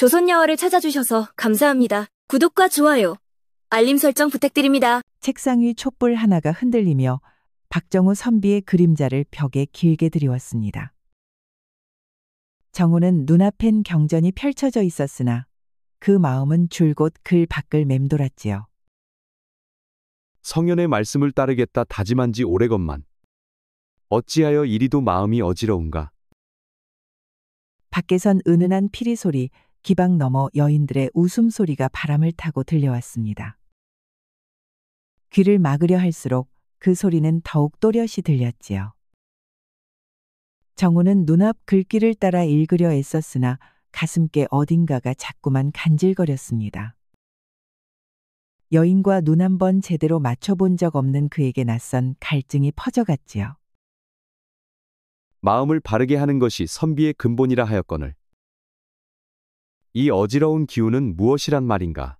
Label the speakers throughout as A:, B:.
A: 조선여어를 찾아주셔서 감사합니다. 구독과 좋아요, 알림 설정 부탁드립니다.
B: 책상 위 촛불 하나가 흔들리며 박정우 선비의 그림자를 벽에 길게 드리웠습니다. 정우는 눈앞엔 경전이 펼쳐져 있었으나 그 마음은 줄곧 글 밖을 맴돌았지요.
C: 성현의 말씀을 따르겠다 다짐한 지 오래건만 어찌하여 이리도 마음이 어지러운가.
B: 밖에선 은은한 피리 소리, 기방 너머 여인들의 웃음소리가 바람을 타고 들려왔습니다. 귀를 막으려 할수록 그 소리는 더욱 또렷이 들렸지요. 정우는 눈앞 글귀를 따라 읽으려 애썼으나 가슴께 어딘가가 자꾸만 간질거렸습니다. 여인과 눈 한 번 제대로 맞춰본 적 없는 그에게 낯선 갈증이 퍼져갔지요.
C: 마음을 바르게 하는 것이 선비의 근본이라 하였거늘 이 어지러운 기운은 무엇이란 말인가.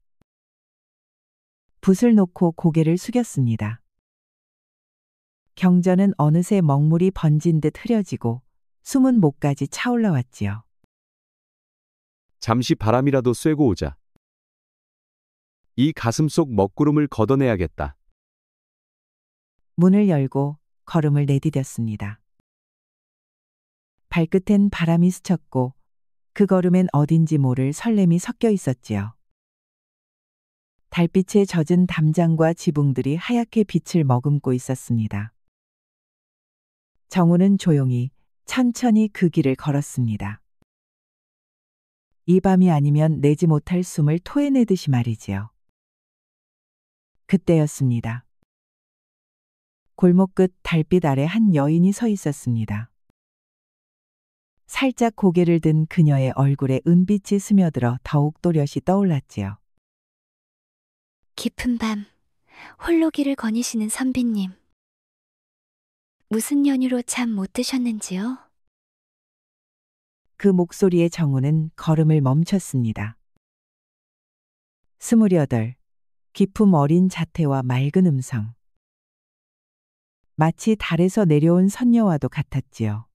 B: 붓을 놓고 고개를 숙였습니다. 경전은 어느새 먹물이 번진 듯 흐려지고 숨은 목까지 차올라왔지요.
C: 잠시 바람이라도 쐬고 오자. 이 가슴 속 먹구름을 걷어내야겠다.
B: 문을 열고 걸음을 내디뎠습니다. 발끝엔 바람이 스쳤고 그 걸음엔 어딘지 모를 설렘이 섞여 있었지요. 달빛에 젖은 담장과 지붕들이 하얗게 빛을 머금고 있었습니다. 정우는 조용히 천천히 그 길을 걸었습니다. 이 밤이 아니면 내지 못할 숨을 토해내듯이 말이지요. 그때였습니다. 골목 끝 달빛 아래 한 여인이 서 있었습니다. 살짝 고개를 든 그녀의 얼굴에 은빛이 스며들어 더욱 또렷이 떠올랐지요.
D: 깊은 밤, 홀로 길을 거니시는 선비님. 무슨 연유로 잠 못 드셨는지요?
B: 그 목소리에 정우는 걸음을 멈췄습니다. 28, 기품 어린 자태와 맑은 음성. 마치 달에서 내려온 선녀와도 같았지요.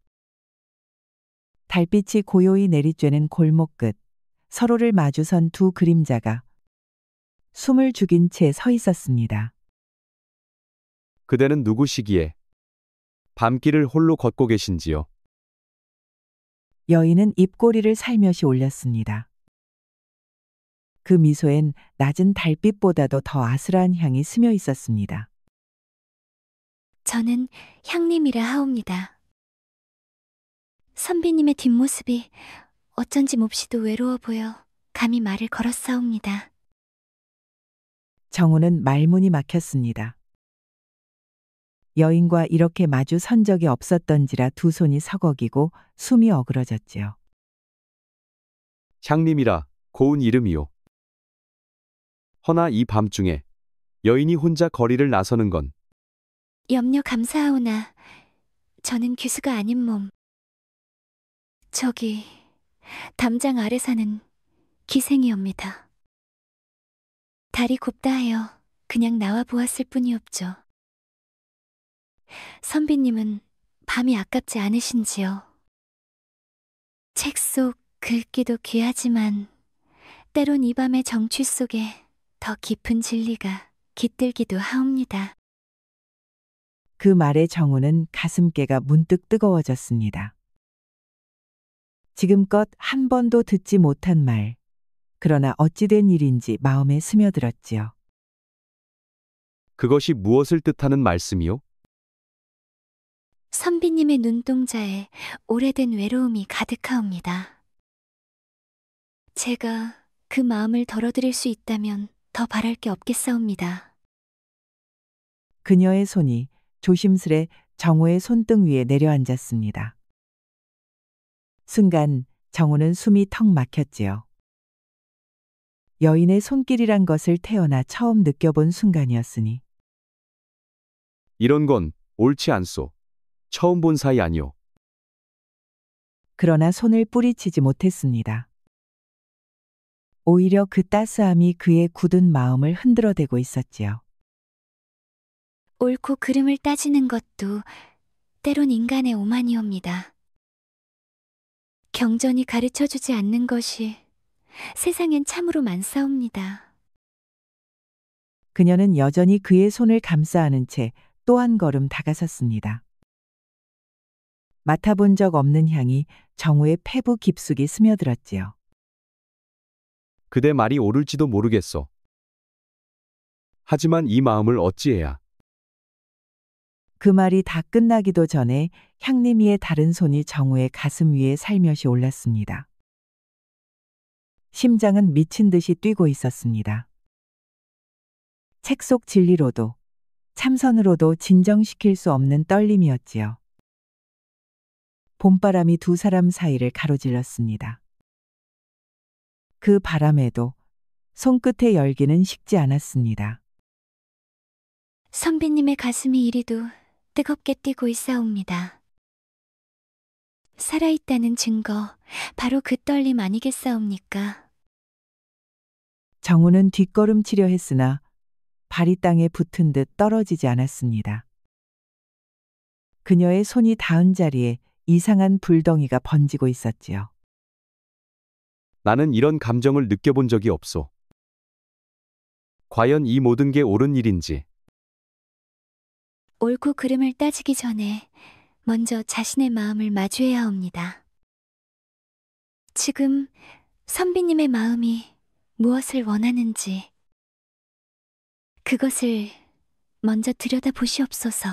B: 달빛이 고요히 내리쬐는 골목 끝, 서로를 마주선 두 그림자가 숨을 죽인 채 서 있었습니다.
C: 그대는 누구시기에 밤길을 홀로 걷고 계신지요?
B: 여인은 입꼬리를 살며시 올렸습니다. 그 미소엔 낮은 달빛보다도 더 아슬한 향이 스며 있었습니다.
D: 저는 향림이라 하옵니다. 선비님의 뒷모습이 어쩐지 몹시도 외로워 보여 감히 말을 걸었사옵니다.
B: 정우는 말문이 막혔습니다. 여인과 이렇게 마주 선 적이 없었던지라 두 손이 서걱이고 숨이 어그러졌지요.
C: 향림이라 고운 이름이요. 허나 이 밤중에 여인이 혼자 거리를 나서는 건
D: 염려 감사하오나 저는 귀수가 아닌 몸. 저기 담장 아래 사는 기생이옵니다. 달이 곱다 하여 그냥 나와 보았을 뿐이옵죠. 선비님은 밤이 아깝지 않으신지요? 책 속 글귀도 귀하지만 때론 이 밤의 정취 속에 더 깊은 진리가 깃들기도 하옵니다.
B: 그 말에 정우는 가슴께가 문득 뜨거워졌습니다. 지금껏 한 번도 듣지 못한 말, 그러나 어찌된 일인지 마음에 스며들었지요.
C: 그것이 무엇을 뜻하는 말씀이요?
D: 선비님의 눈동자에 오래된 외로움이 가득하옵니다. 제가 그 마음을 덜어드릴 수 있다면 더 바랄 게 없겠사옵니다.
B: 그녀의 손이 조심스레 정우의 손등 위에 내려앉았습니다. 순간 정우는 숨이 턱 막혔지요. 여인의 손길이란 것을 태어나 처음 느껴본 순간이었으니
C: 이런 건 옳지 않소. 처음 본 사이 아니오.
B: 그러나 손을 뿌리치지 못했습니다. 오히려 그 따스함이 그의 굳은 마음을 흔들어대고 있었지요.
D: 옳고 그름을 따지는 것도 때론 인간의 오만이옵니다. 경전이 가르쳐주지 않는 것이 세상엔 참으로 많사옵니다.
B: 그녀는 여전히 그의 손을 감싸 안은 채 또 한 걸음 다가섰습니다. 맡아본 적 없는 향이 정우의 폐부 깊숙이 스며들었지요.
C: 그대 말이 옳을지도 모르겠소. 하지만 이 마음을 어찌해야.
B: 그 말이 다 끝나기도 전에 향림이의 다른 손이 정우의 가슴 위에 살며시 올랐습니다. 심장은 미친 듯이 뛰고 있었습니다. 책 속 진리로도 참선으로도 진정시킬 수 없는 떨림이었지요. 봄바람이 두 사람 사이를 가로질렀습니다. 그 바람에도 손끝의 열기는 식지 않았습니다.
D: 선비님의 가슴이 이리도 뜨겁게 뛰고 있사옵니다. 살아있다는 증거, 바로 그 떨림 아니겠사옵니까?
B: 정우는 뒷걸음치려 했으나 발이 땅에 붙은 듯 떨어지지 않았습니다. 그녀의 손이 닿은 자리에 이상한 불덩이가 번지고 있었지요.
C: 나는 이런 감정을 느껴본 적이 없소. 과연 이 모든 게 옳은 일인지.
D: 옳고 그름을 따지기 전에 먼저 자신의 마음을 마주해야 합니다. 지금 선비님의 마음이 무엇을 원하는지 그것을 먼저 들여다보시옵소서.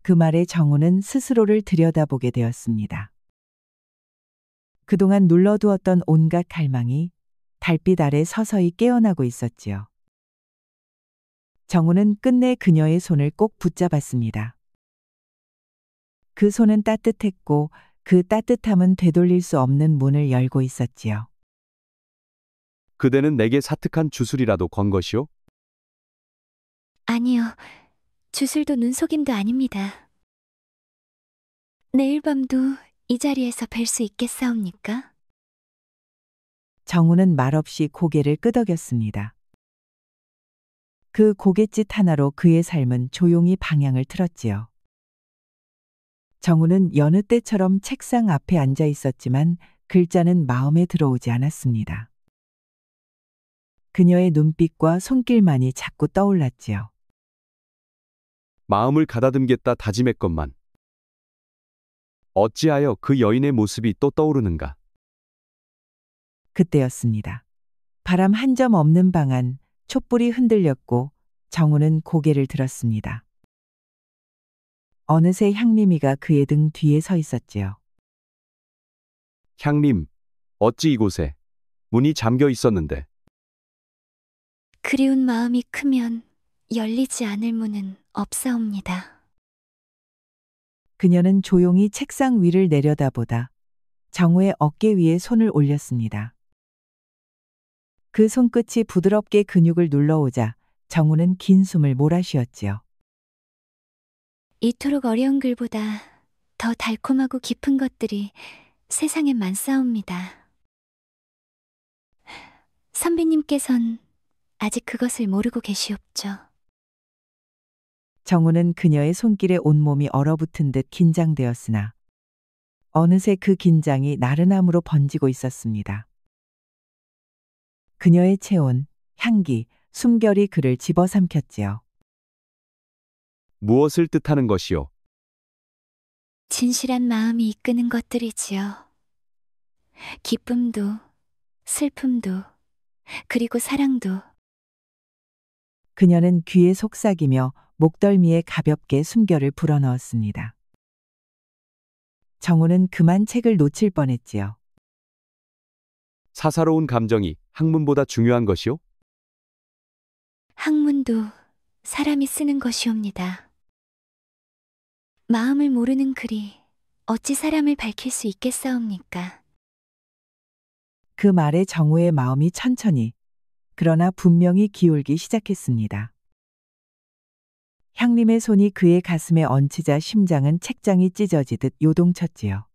B: 그 말에 정우는 스스로를 들여다보게 되었습니다. 그동안 눌러두었던 온갖 갈망이 달빛 아래 서서히 깨어나고 있었지요. 정우는 끝내 그녀의 손을 꼭 붙잡았습니다. 그 손은 따뜻했고 그 따뜻함은 되돌릴 수 없는 문을 열고 있었지요.
C: 그대는 내게 사특한 주술이라도 건 것이오?
D: 아니요, 주술도 눈속임도 아닙니다. 내일 밤도 이 자리에서 뵐 수 있겠사옵니까?
B: 정우는 말없이 고개를 끄덕였습니다. 그 고갯짓 하나로 그의 삶은 조용히 방향을 틀었지요. 정우는 여느 때처럼 책상 앞에 앉아 있었지만 글자는 마음에 들어오지 않았습니다. 그녀의 눈빛과 손길만이 자꾸 떠올랐지요.
C: 마음을 가다듬겠다 다짐했건만. 어찌하여 그 여인의 모습이 또 떠오르는가?
B: 그때였습니다. 바람 한 점 없는 방 안, 촛불이 흔들렸고 정우는 고개를 들었습니다. 어느새 향림이가 그의 등 뒤에 서 있었지요.
C: 향림, 어찌 이곳에 문이 잠겨 있었는데.
D: 그리운 마음이 크면 열리지 않을 문은 없사옵니다.
B: 그녀는 조용히 책상 위를 내려다보다 정우의 어깨 위에 손을 올렸습니다. 그 손끝이 부드럽게 근육을 눌러오자 정우는 긴 숨을 몰아쉬었지요.
D: 이토록 어려운 글보다 더 달콤하고 깊은 것들이 세상에 많사옵니다. 선비님께선 아직 그것을 모르고 계시옵죠.
B: 정우는 그녀의 손길에 온몸이 얼어붙은 듯 긴장되었으나 어느새 그 긴장이 나른함으로 번지고 있었습니다. 그녀의 체온, 향기, 숨결이 그를 집어삼켰지요.
C: 무엇을 뜻하는 것이오?
D: 진실한 마음이 이끄는 것들이지요. 기쁨도, 슬픔도, 그리고 사랑도.
B: 그녀는 귀에 속삭이며 목덜미에 가볍게 숨결을 불어넣었습니다. 정우는 그만 책을 놓칠 뻔했지요.
C: 사사로운 감정이 학문보다 중요한 것이오?
D: 학문도 사람이 쓰는 것이옵니다. 마음을 모르는 글이 어찌 사람을 밝힐 수 있겠사옵니까?
B: 그 말에 정우의 마음이 천천히, 그러나 분명히 기울기 시작했습니다. 향림의 손이 그의 가슴에 얹히자 심장은 책장이 찢어지듯 요동쳤지요.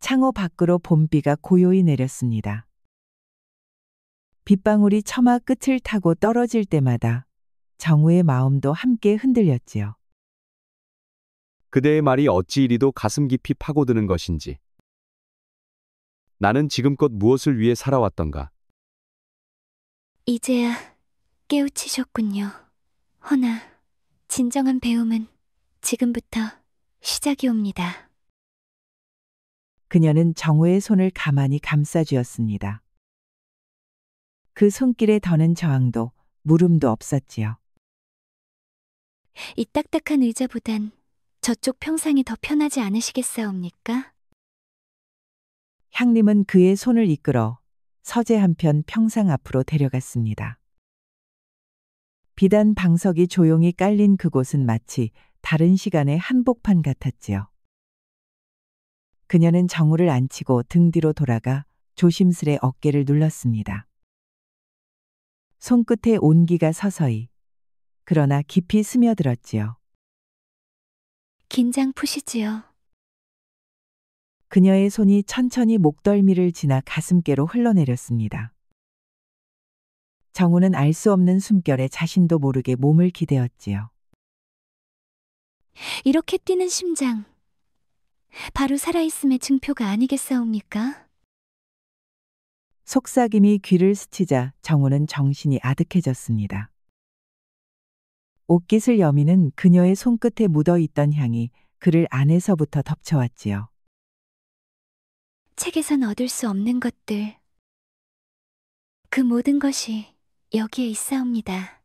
B: 창호 밖으로 봄비가 고요히 내렸습니다. 빗방울이 처마 끝을 타고 떨어질 때마다 정우의 마음도 함께 흔들렸지요.
C: 그대의 말이 어찌 이리도 가슴 깊이 파고드는 것인지. 나는 지금껏 무엇을 위해 살아왔던가?
D: 이제야 깨우치셨군요. 허나 진정한 배움은 지금부터 시작이옵니다.
B: 그녀는 정우의 손을 가만히 감싸쥐었습니다. 그 손길에 더는 저항도 물음도 없었지요.
D: 이 딱딱한 의자보단 저쪽 평상이 더 편하지 않으시겠사옵니까?
B: 향림은 그의 손을 이끌어 서재 한편 평상 앞으로 데려갔습니다. 비단 방석이 조용히 깔린 그곳은 마치 다른 시간의 한복판 같았지요. 그녀는 정우를 앉히고 등 뒤로 돌아가 조심스레 어깨를 눌렀습니다. 손끝에 온기가 서서히, 그러나 깊이 스며들었지요.
D: 긴장 푸시지요.
B: 그녀의 손이 천천히 목덜미를 지나 가슴께로 흘러내렸습니다. 정우는 알 수 없는 숨결에 자신도 모르게 몸을 기대었지요.
D: 이렇게 뛰는 심장, 바로 살아있음의 증표가 아니겠사옵니까?
B: 속삭임이 귀를 스치자 정우는 정신이 아득해졌습니다. 옷깃을 여미는 그녀의 손끝에 묻어있던 향이 그를 안에서부터 덮쳐왔지요.
D: 책에선 얻을 수 없는 것들, 그 모든 것이 여기에 있사옵니다.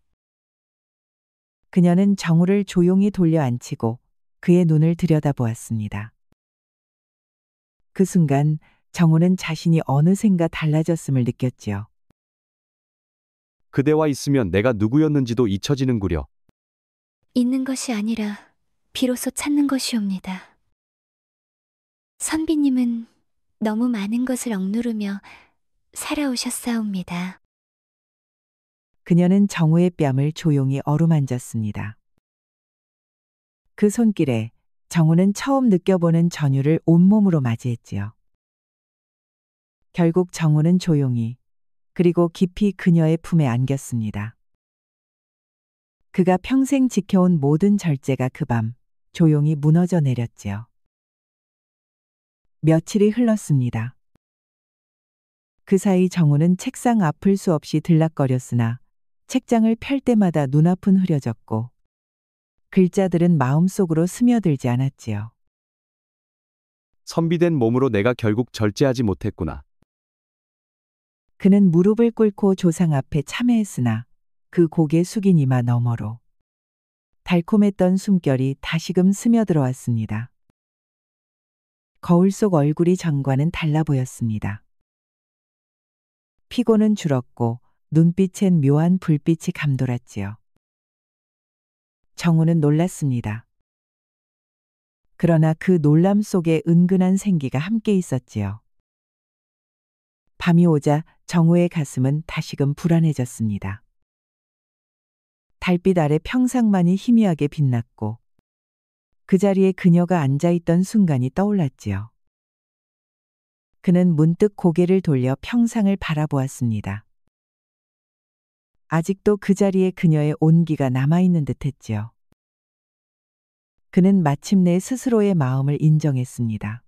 B: 그녀는 정우를 조용히 돌려 앉히고 그의 눈을 들여다보았습니다. 그 순간 정우는 자신이 어느샌가 달라졌음을 느꼈지요.
C: 그대와 있으면 내가 누구였는지도 잊혀지는구려.
D: 있는 것이 아니라 비로소 찾는 것이옵니다. 선비님은 너무 많은 것을 억누르며 살아오셨사옵니다.
B: 그녀는 정우의 뺨을 조용히 어루만졌습니다. 그 손길에 정우는 처음 느껴보는 전율을 온몸으로 맞이했지요. 결국 정우는 조용히 그리고 깊이 그녀의 품에 안겼습니다. 그가 평생 지켜온 모든 절제가 그 밤 조용히 무너져 내렸지요. 며칠이 흘렀습니다. 그 사이 정우는 책상 앞을 수없이 들락거렸으나 책장을 펼 때마다 눈앞은 흐려졌고 글자들은 마음속으로 스며들지 않았지요.
C: 선비된 몸으로 내가 결국 절제하지 못했구나.
B: 그는 무릎을 꿇고 조상 앞에 참회했으나 그 고개 숙인 이마 너머로 달콤했던 숨결이 다시금 스며들어왔습니다. 거울 속 얼굴이 전과는 달라 보였습니다. 피고는 줄었고 눈빛엔 묘한 불빛이 감돌았지요. 정우는 놀랐습니다. 그러나 그 놀람 속에 은근한 생기가 함께 있었지요. 밤이 오자 정우의 가슴은 다시금 불안해졌습니다. 달빛 아래 평상만이 희미하게 빛났고 그 자리에 그녀가 앉아있던 순간이 떠올랐지요. 그는 문득 고개를 돌려 평상을 바라보았습니다. 아직도 그 자리에 그녀의 온기가 남아있는 듯했지요. 그는 마침내 스스로의 마음을 인정했습니다.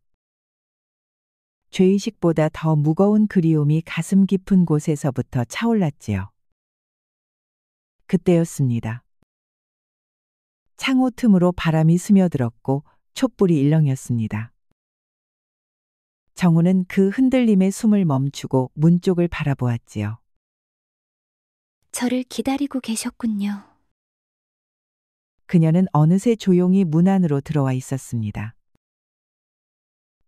B: 죄의식보다 더 무거운 그리움이 가슴 깊은 곳에서부터 차올랐지요. 그때였습니다. 창호 틈으로 바람이 스며들었고 촛불이 일렁였습니다. 정우는 그 흔들림의 숨을 멈추고 문 쪽을 바라보았지요.
D: 저를 기다리고 계셨군요.
B: 그녀는 어느새 조용히 문 안으로 들어와 있었습니다.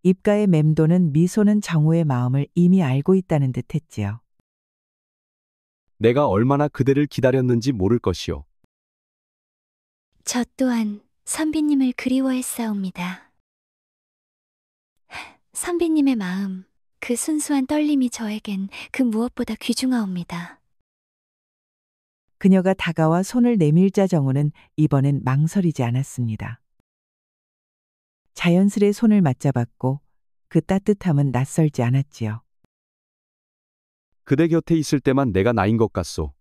B: 입가에 맴도는 미소는 정우의 마음을 이미 알고 있다는 듯 했지요.
C: 내가 얼마나 그대를 기다렸는지 모를 것이오.
D: 저 또한 선비님을 그리워했사옵니다. 선비님의 마음, 그 순수한 떨림이 저에겐 그 무엇보다 귀중하옵니다.
B: 그녀가 다가와 손을 내밀자 정우는 이번엔 망설이지 않았습니다. 자연스레 손을 맞잡았고 그 따뜻함은 낯설지 않았지요.
C: 그대 곁에 있을 때만 내가 나인 것 같소.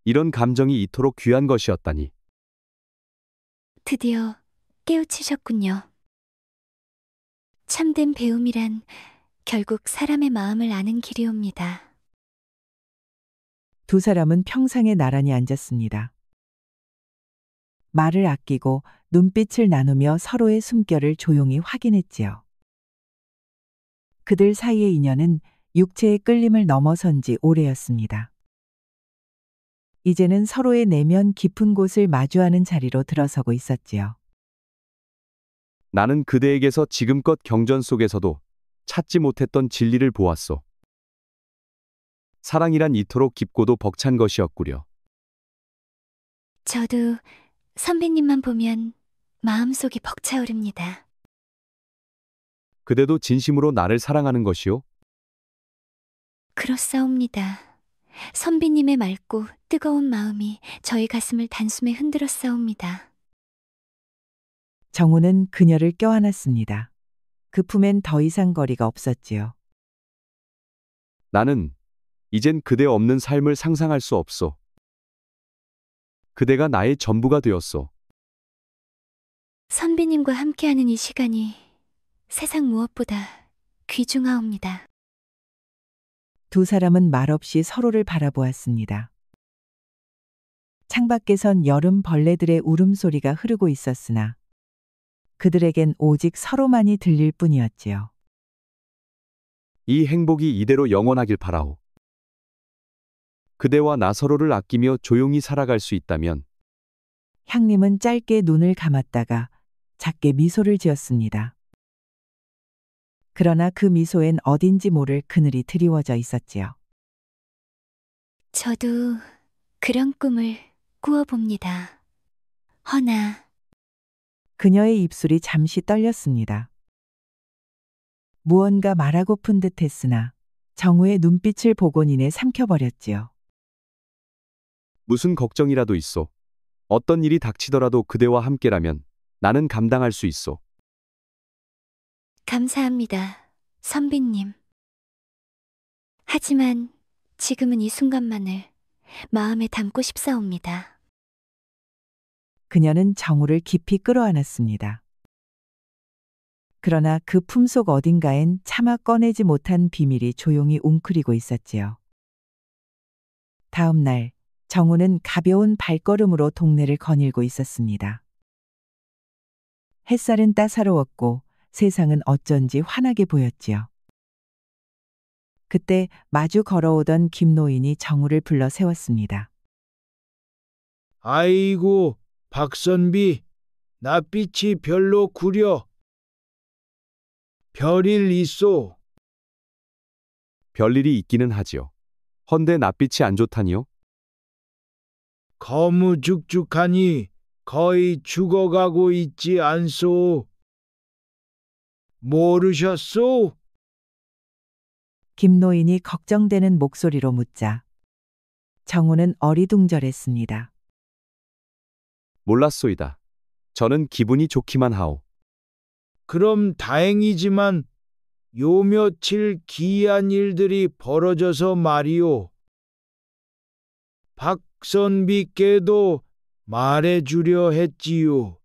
C: 이런 감정이 이토록 귀한 것이었다니.
D: 드디어 깨우치셨군요. 참된 배움이란 결국 사람의 마음을 아는 길이옵니다.
B: 두 사람은 평상에 나란히 앉았습니다. 말을 아끼고 눈빛을 나누며 서로의 숨결을 조용히 확인했지요. 그들 사이의 인연은 육체의 끌림을 넘어선 지 오래였습니다. 이제는 서로의 내면 깊은 곳을 마주하는 자리로 들어서고 있었지요.
C: 나는 그대에게서 지금껏 경전 속에서도 찾지 못했던 진리를 보았소. 사랑이란 이토록 깊고도 벅찬 것이었구려.
D: 저도 선배님만 보면 마음속이 벅차오릅니다.
C: 그대도 진심으로 나를 사랑하는 것이요?
D: 그렇사옵니다. 선비님의 맑고 뜨거운 마음이 저희 가슴을 단숨에 흔들었사옵니다.
B: 정우는 그녀를 껴안았습니다. 그 품엔 더 이상 거리가 없었지요.
C: 나는 이젠 그대 없는 삶을 상상할 수 없소. 그대가 나의 전부가 되었소.
D: 선비님과 함께하는 이 시간이 세상 무엇보다 귀중하옵니다.
B: 두 사람은 말없이 서로를 바라보았습니다. 창밖에선 여름 벌레들의 울음소리가 흐르고 있었으나 그들에겐 오직 서로만이 들릴 뿐이었지요.
C: 이 행복이 이대로 영원하길 바라오. 그대와 나 서로를 아끼며 조용히 살아갈 수 있다면.
B: 향림은 짧게 눈을 감았다가 작게 미소를 지었습니다. 그러나 그 미소엔 어딘지 모를 그늘이 드리워져 있었지요.
D: 저도 그런 꿈을 꾸어봅니다. 허나
B: 그녀의 입술이 잠시 떨렸습니다. 무언가 말하고픈 듯 했으나 정우의 눈빛을 보곤 이내 삼켜버렸지요.
C: 무슨 걱정이라도 있소. 어떤 일이 닥치더라도 그대와 함께라면 나는 감당할 수 있소.
D: 감사합니다, 선비님. 하지만 지금은 이 순간만을 마음에 담고 싶사옵니다.
B: 그녀는 정우를 깊이 끌어안았습니다. 그러나 그 품속 어딘가엔 차마 꺼내지 못한 비밀이 조용히 웅크리고 있었지요. 다음 날 정우는 가벼운 발걸음으로 동네를 거닐고 있었습니다. 햇살은 따사로웠고 세상은 어쩐지 환하게 보였지요. 그때 마주 걸어오던 김노인이 정우를 불러 세웠습니다.
E: 아이고, 박선비, 낯빛이 별로 구려. 별일 있소.
C: 별일이 있기는 하지요. 헌데 낯빛이 안 좋다니요?
E: 거무죽죽하니 거의 죽어가고 있지 않소. 모르셨소?
B: 김노인이 걱정되는 목소리로 묻자 정우는 어리둥절했습니다.
C: 몰랐소이다. 저는 기분이 좋기만 하오.
E: 그럼 다행이지만 요 며칠 기이한 일들이 벌어져서 말이오. 박선비께도 말해주려 했지요.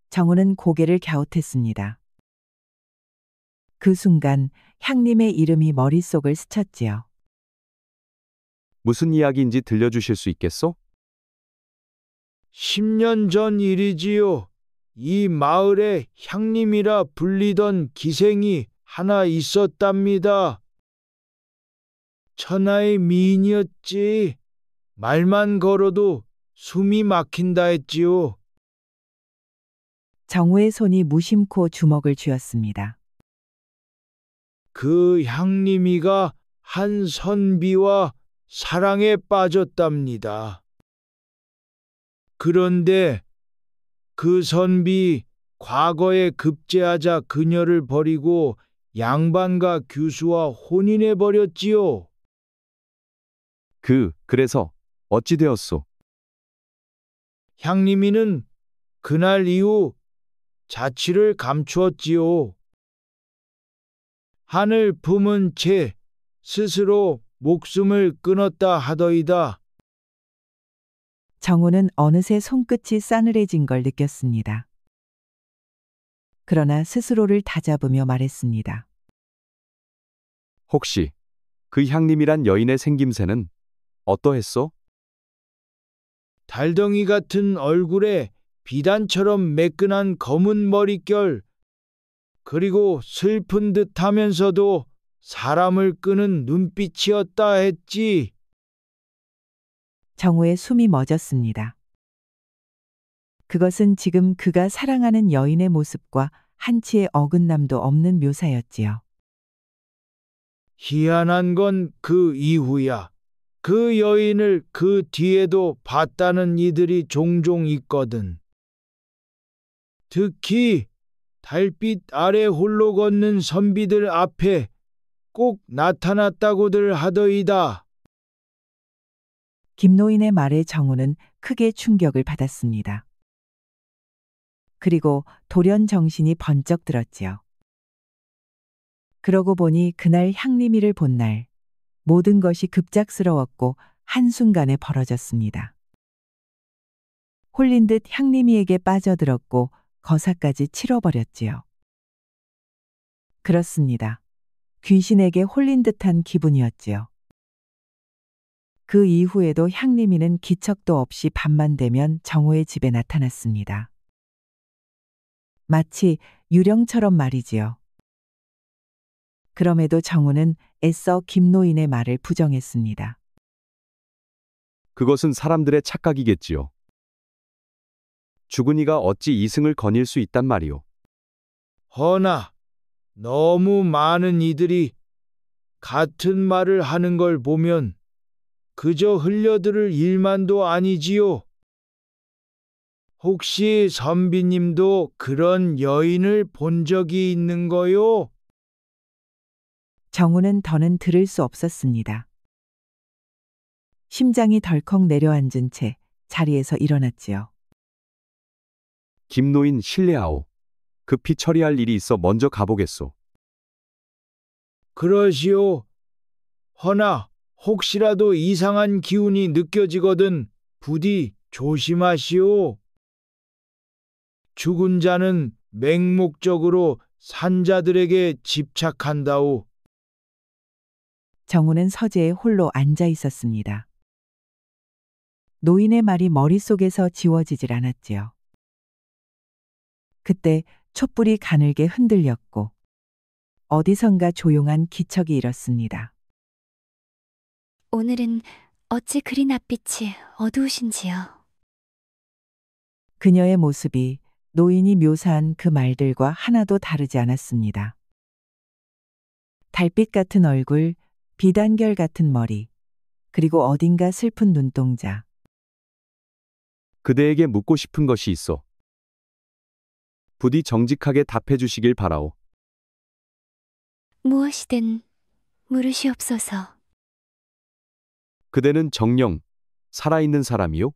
B: 정우는 고개를 갸웃했습니다. 그 순간 향림의 이름이 머릿속을 스쳤지요.
C: 무슨 이야기인지 들려주실 수 있겠소?
E: 10년 전 일이지요. 이 마을에 향림이라 불리던 기생이 하나 있었답니다. 천하의 미인이었지. 말만 걸어도 숨이 막힌다 했지요.
B: 정우의 손이 무심코 주먹을 쥐었습니다.
E: 그 향림이가 한 선비와 사랑에 빠졌답니다. 그런데 그 선비 과거에 급제하자 그녀를 버리고 양반가 규수와 혼인해 버렸지요.
C: 그래서 어찌 되었소?
E: 향림이는 그날 이후 자취를 감추었지요. 한을 품은 채 스스로 목숨을 끊었다 하더이다.
B: 정우는 어느새 손끝이 싸늘해진 걸 느꼈습니다. 그러나 스스로를 다잡으며 말했습니다.
C: 혹시 그 향림이란 여인의 생김새는 어떠했소?
E: 달덩이 같은 얼굴에 비단처럼 매끈한 검은 머릿결, 그리고 슬픈 듯 하면서도 사람을 끄는 눈빛이었다 했지.
B: 정우의 숨이 멎었습니다. 그것은 지금 그가 사랑하는 여인의 모습과 한치의 어긋남도 없는 묘사였지요.
E: 희한한 건 그 이후야. 그 여인을 그 뒤에도 봤다는 이들이 종종 있거든. 특히 달빛 아래 홀로 걷는 선비들 앞에 꼭 나타났다고들 하더이다.
B: 김노인의 말에 정우는 크게 충격을 받았습니다. 그리고 돌연 정신이 번쩍 들었지요. 그러고 보니 그날 향림이를 본 날, 모든 것이 급작스러웠고 한순간에 벌어졌습니다. 홀린 듯 향림이에게 빠져들었고 거사까지 치러버렸지요. 그렇습니다. 귀신에게 홀린 듯한 기분이었지요. 그 이후에도 향림이는 기척도 없이 밤만 되면 정호의 집에 나타났습니다. 마치 유령처럼 말이지요. 그럼에도 정우는 애써 김노인의 말을 부정했습니다.
C: 그것은 사람들의 착각이겠지요. 죽은 이가 어찌 이승을 거닐 수 있단 말이오.
E: 허나 너무 많은 이들이 같은 말을 하는 걸 보면 그저 흘려들을 일만도 아니지요. 혹시 선비님도 그런 여인을 본 적이 있는 거요?
B: 정우는 더는 들을 수 없었습니다. 심장이 덜컥 내려앉은 채 자리에서 일어났지요.
C: 김노인 실례하오. 급히 처리할 일이 있어 먼저 가보겠소.
E: 그러시오. 허나 혹시라도 이상한 기운이 느껴지거든 부디 조심하시오. 죽은 자는 맹목적으로 산자들에게 집착한다오.
B: 정우는 서재에 홀로 앉아 있었습니다. 노인의 말이 머릿속에서 지워지질 않았지요. 그때 촛불이 가늘게 흔들렸고 어디선가 조용한 기척이 일었습니다.
D: 오늘은 어찌 그리 낯빛이 어두우신지요.
B: 그녀의 모습이 노인이 묘사한 그 말들과 하나도 다르지 않았습니다. 달빛 같은 얼굴, 비단결 같은 머리, 그리고 어딘가 슬픈 눈동자.
C: 그대에게 묻고 싶은 것이 있어. 부디 정직하게 답해 주시길 바라오.
D: 무엇이든 물으시옵소서.
C: 그대는 정녕 살아있는 사람이요?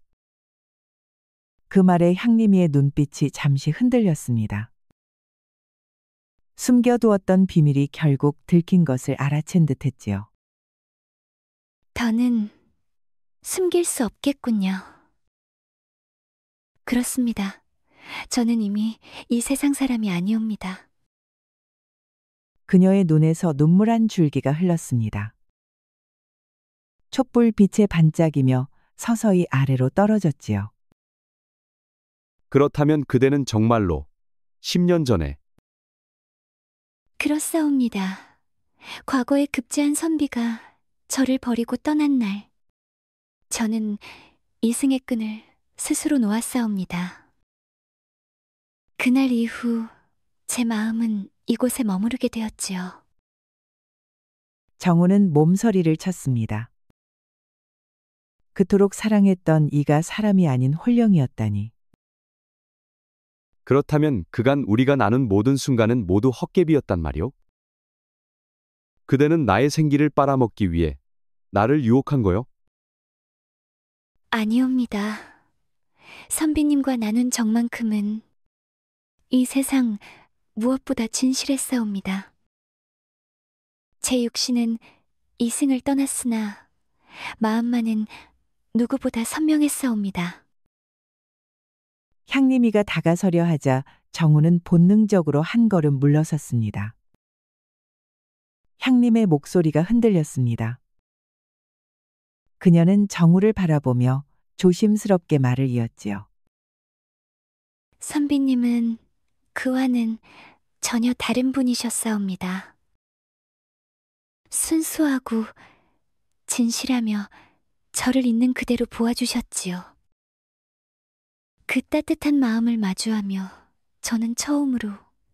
B: 그 말에 향림이의 눈빛이 잠시 흔들렸습니다. 숨겨두었던 비밀이 결국 들킨 것을 알아챈 듯했지요.
D: 더는 숨길 수 없겠군요. 그렇습니다. 저는 이미 이 세상 사람이 아니옵니다.
B: 그녀의 눈에서 눈물 한 줄기가 흘렀습니다. 촛불 빛에 반짝이며 서서히 아래로 떨어졌지요.
C: 그렇다면 그대는 정말로 10년 전에
D: 그렇사옵니다. 과거에 급제한 선비가 저를 버리고 떠난 날, 저는 이승의 끈을 스스로 놓았사옵니다. 그날 이후 제 마음은 이곳에 머무르게 되었지요.
B: 정우는 몸서리를 쳤습니다. 그토록 사랑했던 이가 사람이 아닌 홀령이었다니.
C: 그렇다면 그간 우리가 나눈 모든 순간은 모두 헛개비였단 말이오? 그대는 나의 생기를 빨아먹기 위해 나를 유혹한 거요?
D: 아니옵니다. 선비님과 나눈 정만큼은 이 세상 무엇보다 진실했사옵니다. 제 육신은 이승을 떠났으나 마음만은 누구보다 선명했사옵니다.
B: 향림이가 다가서려 하자 정우는 본능적으로 한 걸음 물러섰습니다. 향림의 목소리가 흔들렸습니다. 그녀는 정우를 바라보며 조심스럽게 말을 이었지요.
D: 선비님은 그와는 전혀 다른 분이셨사옵니다. 순수하고 진실하며 저를 있는 그대로 보아주셨지요. 그 따뜻한 마음을 마주하며 저는 처음으로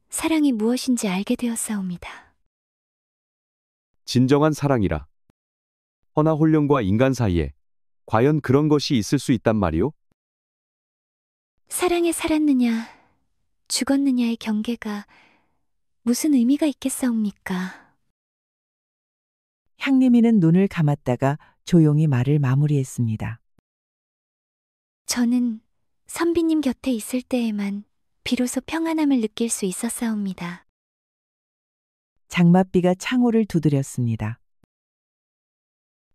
D: 사랑이 무엇인지 알게 되었사옵니다.
C: 진정한 사랑이라. 허나 홀령과 인간 사이에 과연 그런 것이 있을 수 있단 말이오?
D: 사랑에 살았느냐, 죽었느냐의 경계가 무슨 의미가 있겠사옵니까?
B: 향림이는 눈을 감았다가 조용히 말을 마무리했습니다.
D: 저는 선비님 곁에 있을 때에만 비로소 평안함을 느낄 수 있었사옵니다.
B: 장맛비가 창호를 두드렸습니다.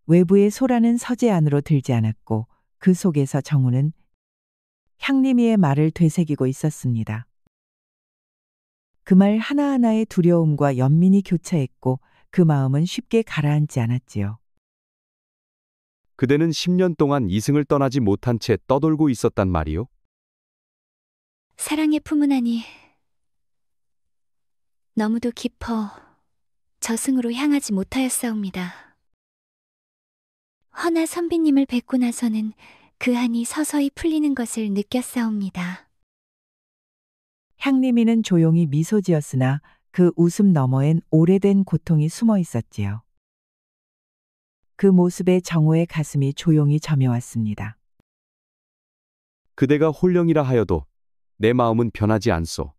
B: 외부의 소라는 서재 안으로 들지 않았고 그 속에서 정우는 향림이의 말을 되새기고 있었습니다. 그 말 하나하나의 두려움과 연민이 교차했고 그 마음은 쉽게 가라앉지 않았지요.
C: 그대는 10년 동안 이승을 떠나지 못한 채 떠돌고 있었단 말이오?
D: 사랑의 품은 안이 너무도 깊어 저승으로 향하지 못하였사옵니다. 허나 선비님을 뵙고 나서는 그 한이 서서히 풀리는 것을 느꼈사옵니다.
B: 향림이는 조용히 미소 지었으나 그 웃음 너머엔 오래된 고통이 숨어 있었지요. 그 모습에 정우의 가슴이 조용히 저며왔습니다.
C: 그대가 홀령이라 하여도 내 마음은 변하지 않소.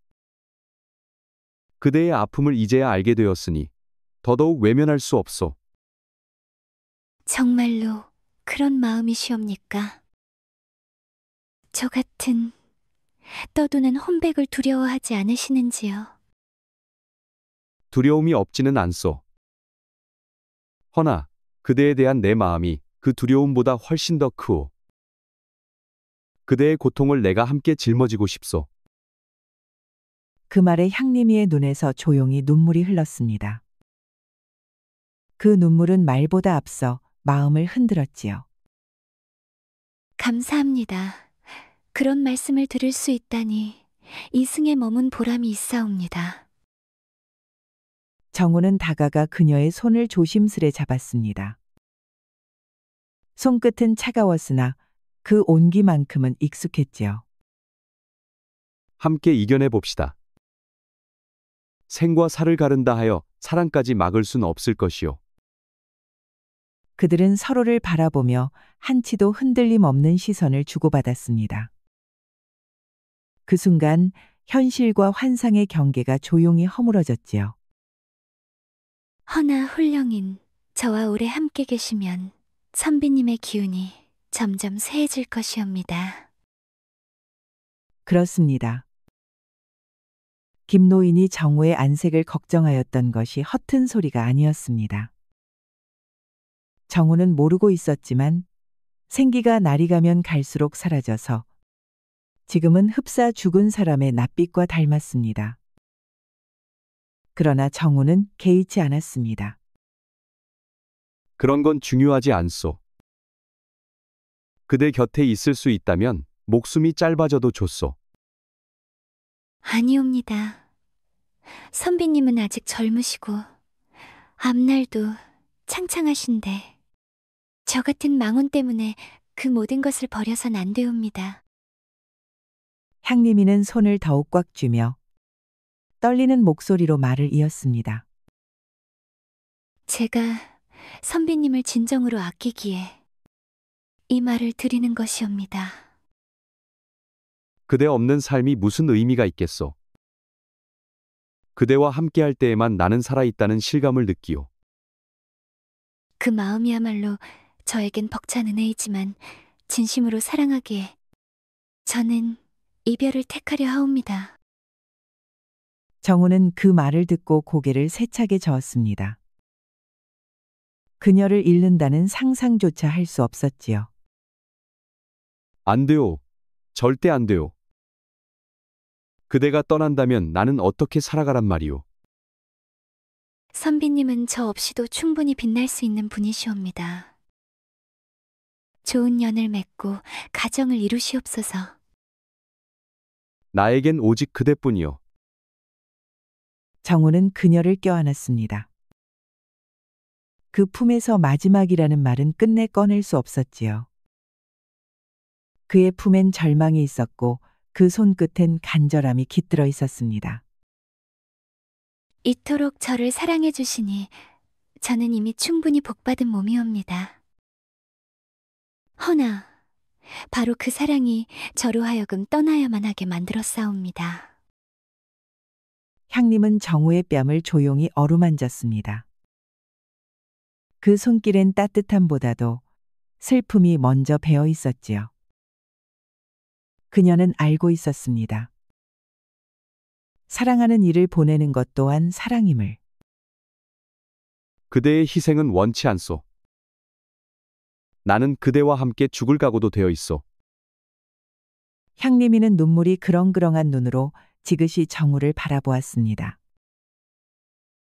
C: 그대의 아픔을 이제야 알게 되었으니 더더욱 외면할 수 없소.
D: 정말로 그런 마음이시옵니까? 저 같은 떠도는 혼백을 두려워하지 않으시는지요?
C: 두려움이 없지는 않소. 허나 그대에 대한 내 마음이 그 두려움보다 훨씬 더 크오. 그대의 고통을 내가 함께 짊어지고 싶소.
B: 그 말에 향림이의 눈에서 조용히 눈물이 흘렀습니다. 그 눈물은 말보다 앞서 마음을 흔들었지요.
D: 감사합니다. 그런 말씀을 들을 수 있다니 이승에 머문 보람이 있사옵니다.
B: 정우는 다가가 그녀의 손을 조심스레 잡았습니다. 손끝은 차가웠으나 그 온기만큼은 익숙했지요.
C: 함께 이겨내 봅시다. 생과 사를 가른다 하여 사랑까지 막을 순 없을 것이오.
B: 그들은 서로를 바라보며 한치도 흔들림 없는 시선을 주고받았습니다. 그 순간 현실과 환상의 경계가 조용히 허물어졌지요.
D: 허나 훌령인 저와 오래 함께 계시면 선비님의 기운이 점점 쇠해질 것이옵니다.
B: 그렇습니다. 김노인이 정우의 안색을 걱정하였던 것이 허튼 소리가 아니었습니다. 정우는 모르고 있었지만 생기가 날이 가면 갈수록 사라져서 지금은 흡사 죽은 사람의 낯빛과 닮았습니다. 그러나 정우는 개의치 않았습니다.
C: 그런 건 중요하지 않소. 그대 곁에 있을 수 있다면 목숨이 짧아져도 좋소.
D: 아니옵니다. 선비님은 아직 젊으시고 앞날도 창창하신데 저 같은 망혼 때문에 그 모든 것을 버려선 안 되옵니다.
B: 향림이는 손을 더욱 꽉 쥐며 떨리는 목소리로 말을 이었습니다.
D: 제가 선비님을 진정으로 아끼기에 이 말을 드리는 것이옵니다.
C: 그대 없는 삶이 무슨 의미가 있겠소. 그대와 함께할 때에만 나는 살아있다는 실감을 느끼오.
D: 그 마음이야말로 저에겐 벅찬 은혜이지만 진심으로 사랑하기에 저는 이별을 택하려 하옵니다.
B: 정우는 그 말을 듣고 고개를 세차게 저었습니다. 그녀를 잃는다는 상상조차 할 수 없었지요.
C: 안 돼요. 절대 안 돼요. 그대가 떠난다면 나는 어떻게 살아가란 말이오.
D: 선비님은 저 없이도 충분히 빛날 수 있는 분이시옵니다. 좋은 연을 맺고 가정을 이루시옵소서.
C: 나에겐 오직 그대뿐이요.
B: 정우는 그녀를 껴안았습니다. 그 품에서 마지막이라는 말은 끝내 꺼낼 수 없었지요. 그의 품엔 절망이 있었고 그 손끝엔 간절함이 깃들어 있었습니다.
D: 이토록 저를 사랑해 주시니 저는 이미 충분히 복받은 몸이옵니다. 허나 바로 그 사랑이 저로 하여금 떠나야만 하게 만들었사옵니다.
B: 향림은 정우의 뺨을 조용히 어루만졌습니다. 그 손길엔 따뜻함보다도 슬픔이 먼저 배어 있었지요. 그녀는 알고 있었습니다. 사랑하는 이를 보내는 것 또한 사랑임을.
C: 그대의 희생은 원치 않소. 나는 그대와 함께 죽을 각오도 되어 있소.
B: 향림이는 눈물이 그렁그렁한 눈으로 지그시 정우를 바라보았습니다.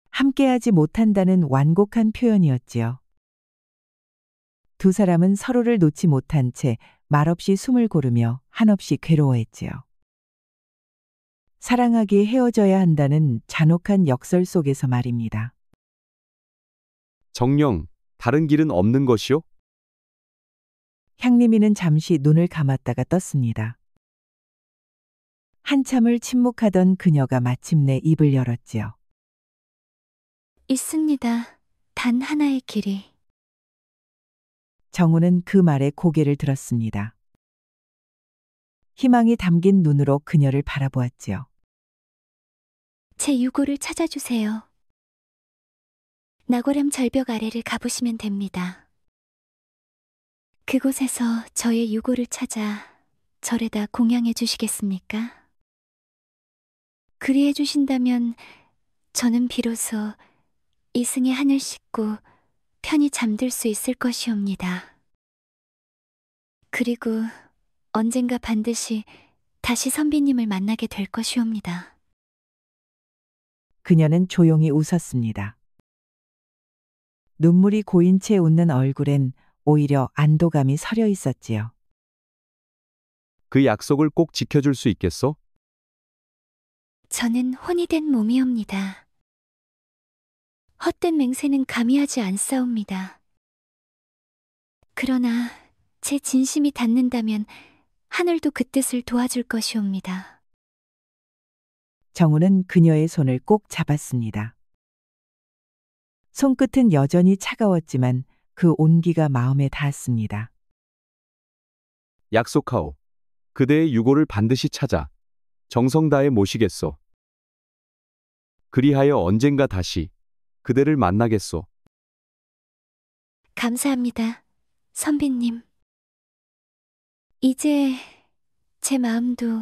B: 함께하지 못한다는 완곡한 표현이었지요. 두 사람은 서로를 놓지 못한 채 말없이 숨을 고르며 한없이 괴로워했지요. 사랑하기에 헤어져야 한다는 잔혹한 역설 속에서 말입니다.
C: 정녕, 다른 길은 없는 것이오?
B: 향림이는 잠시 눈을 감았다가 떴습니다. 한참을 침묵하던 그녀가 마침내 입을 열었지요.
D: 있습니다. 단 하나의 길이.
B: 정우는 그 말에 고개를 들었습니다. 희망이 담긴 눈으로 그녀를 바라보았지요.
D: 제 유고를 찾아주세요. 나고람 절벽 아래를 가보시면 됩니다. 그곳에서 저의 유고를 찾아 절에다 공양해 주시겠습니까? 그리해 주신다면 저는 비로소 이승의 한을 씻고 편히 잠들 수 있을 것이옵니다. 그리고 언젠가 반드시 다시 선비님을 만나게 될 것이옵니다.
B: 그녀는 조용히 웃었습니다. 눈물이 고인 채 웃는 얼굴엔 오히려 안도감이 서려 있었지요.
C: 그 약속을 꼭 지켜줄 수 있겠소?
D: 저는 혼이 된 몸이옵니다. 헛된 맹세는 감히 하지 않사옵니다. 그러나 제 진심이 닿는다면 하늘도 그 뜻을 도와줄 것이옵니다.
B: 정우는 그녀의 손을 꼭 잡았습니다. 손끝은 여전히 차가웠지만 그 온기가 마음에 닿았습니다.
C: 약속하오. 그대의 유고를 반드시 찾아 정성 다해 모시겠소. 그리하여 언젠가 다시 그대를 만나겠소.
D: 감사합니다, 선비님. 이제 제 마음도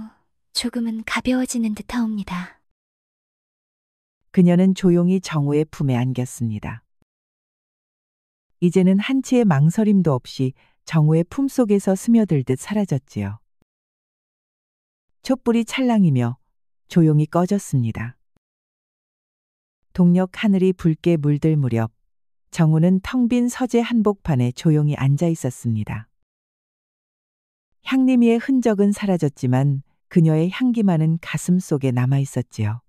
D: 조금은 가벼워지는 듯하옵니다.
B: 그녀는 조용히 정우의 품에 안겼습니다. 이제는 한치의 망설임도 없이 정우의 품속에서 스며들듯 사라졌지요. 촛불이 찰랑이며 조용히 꺼졌습니다. 동력 하늘이 붉게 물들 무렵 정우는 텅 빈 서재 한복판에 조용히 앉아 있었습니다. 향림이의 흔적은 사라졌지만 그녀의 향기만은 가슴 속에 남아 있었지요.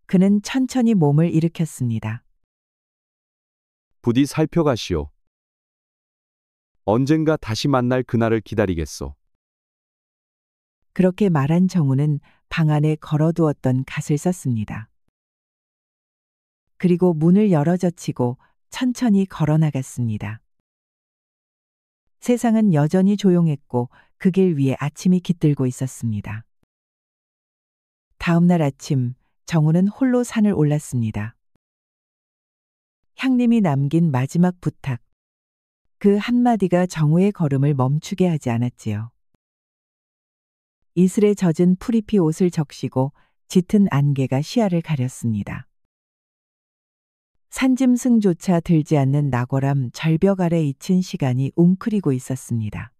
B: 그는 천천히 몸을 일으켰습니다.
C: 부디 살펴가시오. 언젠가 다시 만날 그날을 기다리겠소.
B: 그렇게 말한 정우는 방 안에 걸어두었던 갓을 썼습니다. 그리고 문을 열어젖히고 천천히 걸어나갔습니다. 세상은 여전히 조용했고 그 길 위에 아침이 깃들고 있었습니다. 다음 날 아침 정우는 홀로 산을 올랐습니다. 향림이 남긴 마지막 부탁. 그 한마디가 정우의 걸음을 멈추게 하지 않았지요. 이슬에 젖은 풀잎이 옷을 적시고 짙은 안개가 시야를 가렸습니다. 산짐승조차 들지 않는 낙월암 절벽 아래 잊힌 시간이 웅크리고 있었습니다.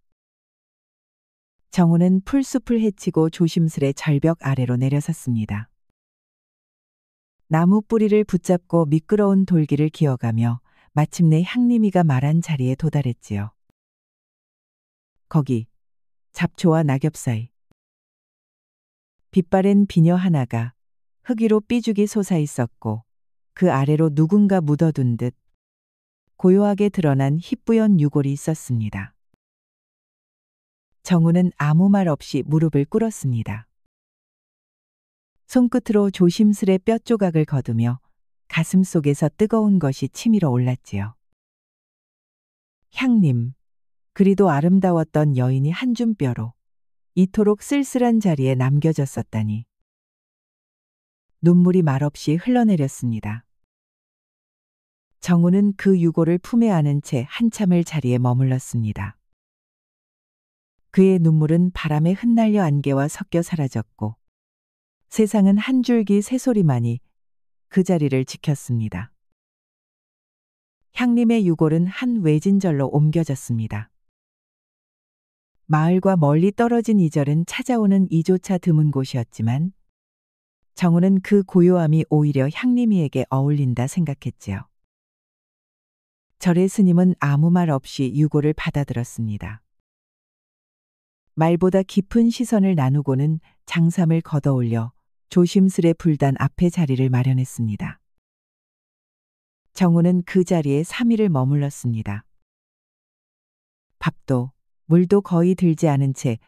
B: 정우는 풀숲을 헤치고 조심스레 절벽 아래로 내려섰습니다. 나무 뿌리를 붙잡고 미끄러운 돌길을 기어가며 마침내 향림이가 말한 자리에 도달했지요. 거기 잡초와 낙엽 사이 빛바랜 비녀 하나가 흙 위로 삐죽이 솟아 있었고 그 아래로 누군가 묻어둔 듯 고요하게 드러난 희뿌연 유골이 있었습니다. 정우는 아무 말 없이 무릎을 꿇었습니다. 손끝으로 조심스레 뼈 조각을 거두며 가슴 속에서 뜨거운 것이 치밀어 올랐지요. 향님, 그리도 아름다웠던 여인이 한 줌 뼈로 이토록 쓸쓸한 자리에 남겨졌었다니. 눈물이 말없이 흘러내렸습니다. 정우는 그 유골을 품에 안은 채 한참을 자리에 머물렀습니다. 그의 눈물은 바람에 흩날려 안개와 섞여 사라졌고 세상은 한 줄기 새소리만이 그 자리를 지켰습니다. 향림의 유골은 한 외진절로 옮겨졌습니다. 마을과 멀리 떨어진 이 절은 찾아오는 이조차 드문 곳이었지만 정우는 그 고요함이 오히려 향림이에게 어울린다 생각했지요. 절의 스님은 아무 말 없이 유골을 받아들었습니다. 말보다 깊은 시선을 나누고는 장삼을 걷어올려 조심스레 불단 앞에 자리를 마련했습니다. 정우는 그 자리에 3일을 머물렀습니다. 밥도 물도 거의 들지 않은 채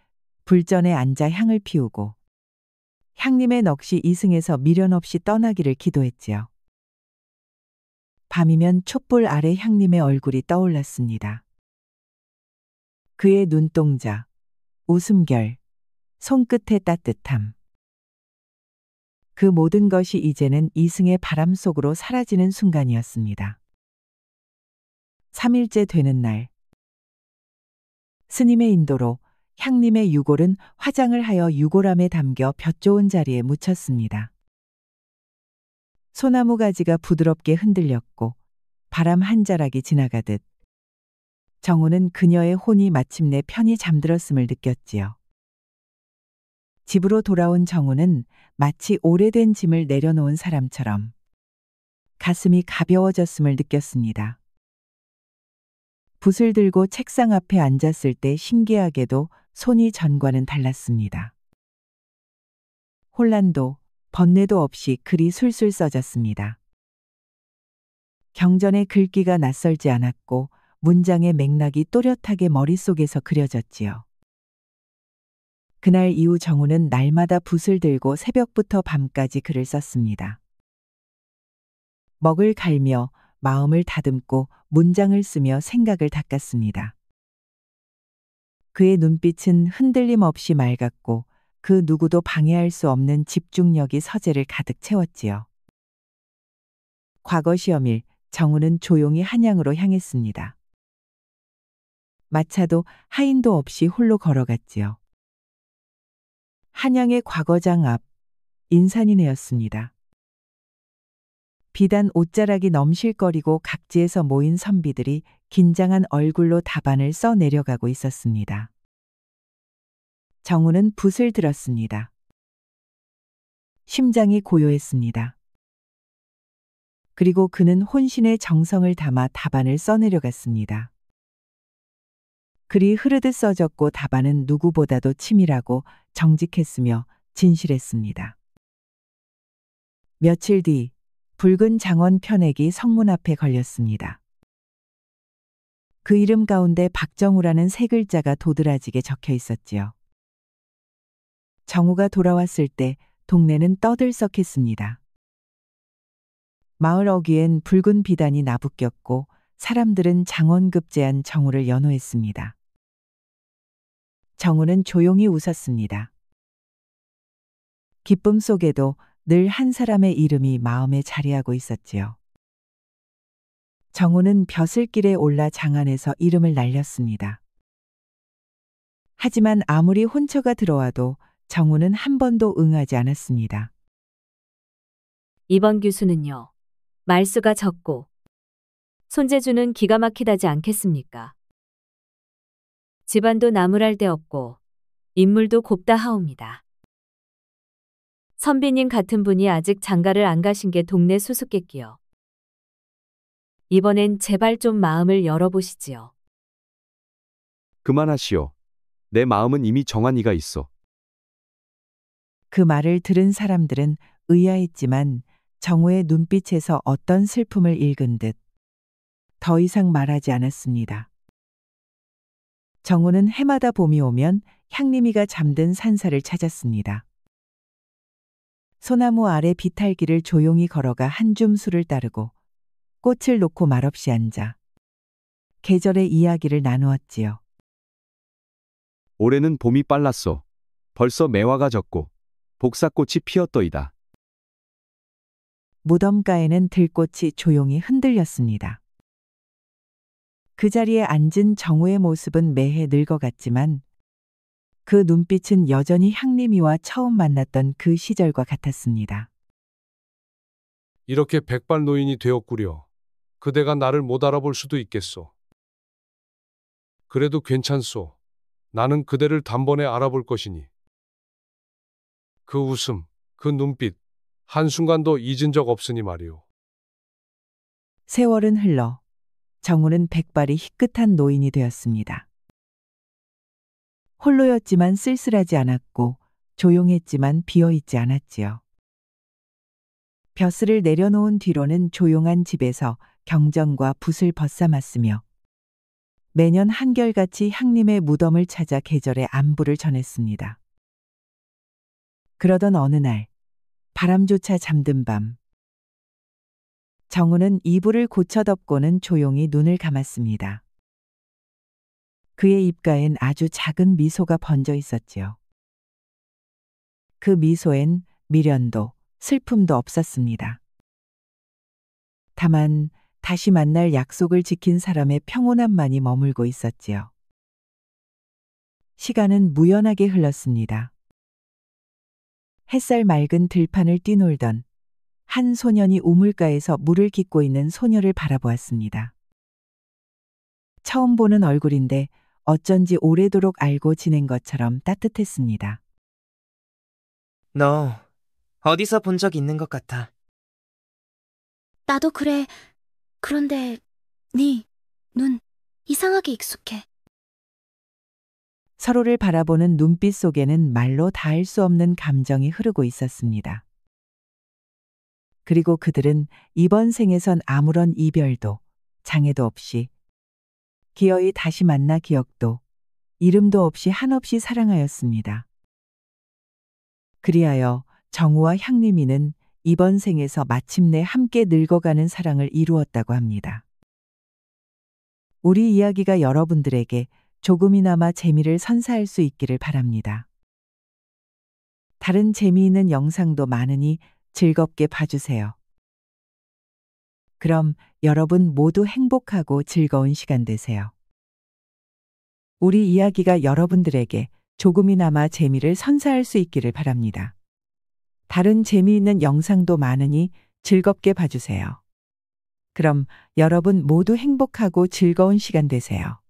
B: 불전에 앉아 향을 피우고 향림의 넋이 이승에서 미련 없이 떠나기를 기도했지요. 밤이면 촛불 아래 향림의 얼굴이 떠올랐습니다. 그의 눈동자, 웃음결, 손끝의 따뜻함. 그 모든 것이 이제는 이승의 바람 속으로 사라지는 순간이었습니다. 3일째 되는 날, 스님의 인도로 향림의 유골은 화장을 하여 유골함에 담겨 볕 좋은 자리에 묻혔습니다. 소나무 가지가 부드럽게 흔들렸고 바람 한 자락이 지나가듯 정우는 그녀의 혼이 마침내 편히 잠들었음을 느꼈지요. 집으로 돌아온 정우는 마치 오래된 짐을 내려놓은 사람처럼 가슴이 가벼워졌음을 느꼈습니다. 붓을 들고 책상 앞에 앉았을 때 신기하게도 손이 전과는 달랐습니다. 혼란도 번뇌도 없이 글이 술술 써졌습니다. 경전의 글귀가 낯설지 않았고 문장의 맥락이 또렷하게 머릿속에서 그려졌지요. 그날 이후 정우는 날마다 붓을 들고 새벽부터 밤까지 글을 썼습니다. 먹을 갈며 마음을 다듬고 문장을 쓰며 생각을 닦았습니다. 그의 눈빛은 흔들림 없이 맑았고 그 누구도 방해할 수 없는 집중력이 서재를 가득 채웠지요. 과거 시험일 정우는 조용히 한양으로 향했습니다. 마차도 하인도 없이 홀로 걸어갔지요. 한양의 과거장 앞 인산이네였습니다. 비단 옷자락이 넘실거리고 각지에서 모인 선비들이 긴장한 얼굴로 답안을 써 내려가고 있었습니다. 정우는 붓을 들었습니다. 심장이 고요했습니다. 그리고 그는 혼신의 정성을 담아 답안을 써내려갔습니다. 글이 흐르듯 써졌고 답안은 누구보다도 치밀하고 정직했으며 진실했습니다. 며칠 뒤 붉은 장원 편액이 성문 앞에 걸렸습니다. 그 이름 가운데 박정우라는 세 글자가 도드라지게 적혀 있었지요. 정우가 돌아왔을 때 동네는 떠들썩했습니다. 마을 어귀엔 붉은 비단이 나부꼈고 사람들은 장원급제한 정우를 연호했습니다. 정우는 조용히 웃었습니다. 기쁨 속에도 늘 한 사람의 이름이 마음에 자리하고 있었지요. 정우는 벼슬길에 올라 장안에서 이름을 날렸습니다. 하지만 아무리 혼처가 들어와도 정우는 한 번도 응하지 않았습니다.
A: 이번 교수는요. 말수가 적고 손재주는 기가 막히다지 않겠습니까? 집안도 나무랄 데 없고 인물도 곱다 하옵니다.
F: 선비님 같은 분이 아직 장가를 안 가신 게 동네 수수께끼요. 이번엔 제발 좀 마음을 열어보시지요.
C: 그만하시오. 내 마음은 이미 정한 이가 있어.
B: 그 말을 들은 사람들은 의아했지만 정우의 눈빛에서 어떤 슬픔을 읽은 듯 더 이상 말하지 않았습니다. 정우는 해마다 봄이 오면 향림이가 잠든 산사를 찾았습니다. 소나무 아래 비탈길을 조용히 걸어가 한 줌 술을 따르고 꽃을 놓고 말없이 앉아 계절의 이야기를 나누었지요.
C: 올해는 봄이 빨랐소. 벌써 매화가 졌고 복사꽃이 피었더이다.
B: 무덤가에는 들꽃이 조용히 흔들렸습니다. 그 자리에 앉은 정우의 모습은 매해 늙어갔지만 그 눈빛은 여전히 향림이와 처음 만났던 그 시절과 같았습니다.
G: 이렇게 백발 노인이 되었구려. 그대가 나를 못 알아볼 수도 있겠소. 그래도 괜찮소. 나는 그대를 단번에 알아볼 것이니. 그 웃음, 그 눈빛, 한순간도 잊은 적 없으니 말이오.
B: 세월은 흘러 정우는 백발이 희끗한 노인이 되었습니다. 홀로였지만 쓸쓸하지 않았고 조용했지만 비어있지 않았지요. 벼슬을 내려놓은 뒤로는 조용한 집에서 경전과 붓을 벗삼았으며 매년 한결같이 향림의 무덤을 찾아 계절의 안부를 전했습니다. 그러던 어느 날 바람조차 잠든 밤 정우는 이불을 고쳐 덮고는 조용히 눈을 감았습니다. 그의 입가엔 아주 작은 미소가 번져 있었지요. 그 미소엔 미련도 슬픔도 없었습니다. 다만 다시 만날 약속을 지킨 사람의 평온함만이 머물고 있었지요. 시간은 무연하게 흘렀습니다. 햇살 맑은 들판을 뛰놀던 한 소년이 우물가에서 물을 깃고 있는 소녀를 바라보았습니다. 처음 보는 얼굴인데 어쩐지 오래도록 알고 지낸 것처럼 따뜻했습니다.
H: 너 어디서 본 적 있는 것 같아.
A: 나도 그래. 그런데 네 눈 이상하게 익숙해.
B: 서로를 바라보는 눈빛 속에는 말로 닿을 수 없는 감정이 흐르고 있었습니다. 그리고 그들은 이번 생에선 아무런 이별도 장애도 없이 기어이 다시 만나 기억도 이름도 없이 한없이 사랑하였습니다. 그리하여 정우와 향림이는 이번 생에서 마침내 함께 늙어가는 사랑을 이루었다고 합니다. 우리 이야기가 여러분들에게 조금이나마 재미를 선사할 수 있기를 바랍니다. 다른 재미있는 영상도 많으니 즐겁게 봐주세요. 그럼 여러분 모두 행복하고 즐거운 시간 되세요. 우리 이야기가 여러분들에게 조금이나마 재미를 선사할 수 있기를 바랍니다. 다른 재미있는 영상도 많으니 즐겁게 봐주세요. 그럼 여러분 모두 행복하고 즐거운 시간 되세요.